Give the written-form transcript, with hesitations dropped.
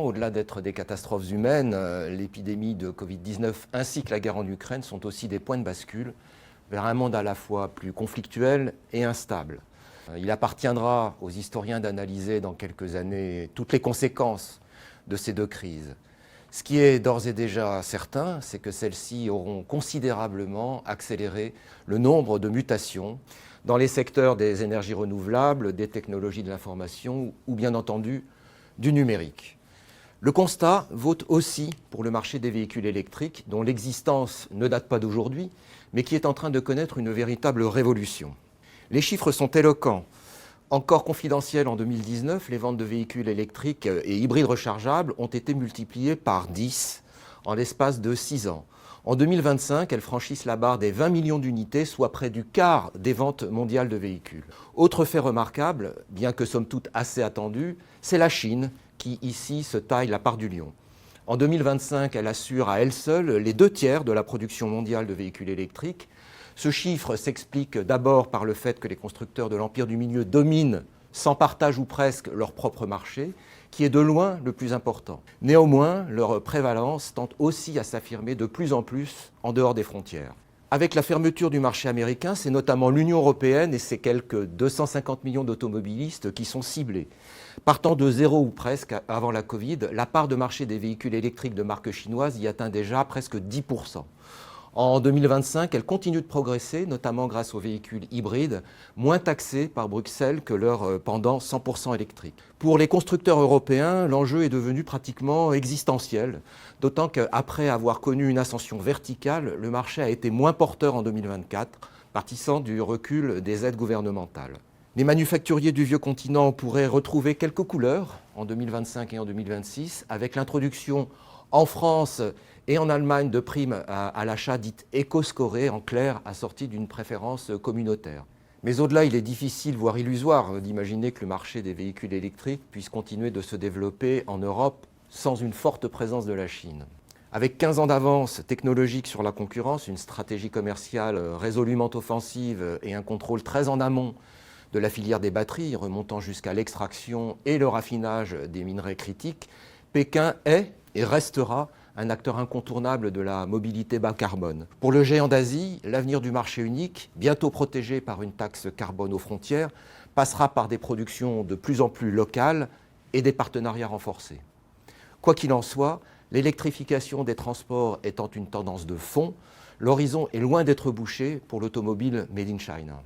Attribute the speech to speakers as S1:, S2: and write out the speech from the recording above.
S1: au-delà d'être des catastrophes humaines, l'épidémie de Covid-19 ainsi que la guerre en Ukraine sont aussi des points de bascule vers un monde à la fois plus conflictuel et instable. Il appartiendra aux historiens d'analyser dans quelques années toutes les conséquences de ces deux crises. Ce qui est d'ores et déjà certain, c'est que celles-ci auront considérablement accéléré le nombre de mutations dans les secteurs des énergies renouvelables, des technologies de l'information ou bien entendu du numérique. Le constat vaut aussi pour le marché des véhicules électriques, dont l'existence ne date pas d'aujourd'hui, mais qui est en train de connaître une véritable révolution. Les chiffres sont éloquents. Encore confidentiels en 2019, les ventes de véhicules électriques et hybrides rechargeables ont été multipliées par 10 en l'espace de 6 ans. En 2025, elles franchissent la barre des 20 millions d'unités, soit près du quart des ventes mondiales de véhicules. Autre fait remarquable, bien que somme toute assez attendu, c'est la Chine qui ici se taille la part du lion. En 2025, elle assure à elle seule les 2/3 de la production mondiale de véhicules électriques. Ce chiffre s'explique d'abord par le fait que les constructeurs de l'empire du milieu dominent, sans partage ou presque, leur propre marché, qui est de loin le plus important. Néanmoins, leur prévalence tend aussi à s'affirmer de plus en plus en dehors des frontières. Avec la fermeture du marché américain, c'est notamment l'Union européenne et ses quelques 250 millions d'automobilistes qui sont ciblés. Partant de zéro ou presque avant la Covid, la part de marché des véhicules électriques de marque chinoise y atteint déjà presque 10%. En 2025, elle continue de progresser, notamment grâce aux véhicules hybrides, moins taxés par Bruxelles que leurs pendant 100% électriques. Pour les constructeurs européens, l'enjeu est devenu pratiquement existentiel, d'autant qu'après avoir connu une ascension verticale, le marché a été moins porteur en 2024, partissant du recul des aides gouvernementales. Les manufacturiers du vieux continent pourraient retrouver quelques couleurs en 2025 et en 2026, avec l'introduction en France et en Allemagne de primes à l'achat dites éco-scorées, en clair, assorties d'une préférence communautaire. Mais au-delà, il est difficile, voire illusoire, d'imaginer que le marché des véhicules électriques puisse continuer de se développer en Europe sans une forte présence de la Chine. Avec 15 ans d'avance technologique sur la concurrence, une stratégie commerciale résolument offensive et un contrôle très en amont de la filière des batteries, remontant jusqu'à l'extraction et le raffinage des minerais critiques, Pékin est et restera un acteur incontournable de la mobilité bas carbone. Pour le géant d'Asie, l'avenir du marché unique, bientôt protégé par une taxe carbone aux frontières, passera par des productions de plus en plus locales et des partenariats renforcés. Quoi qu'il en soit, l'électrification des transports étant une tendance de fond, l'horizon est loin d'être bouché pour l'automobile made in China.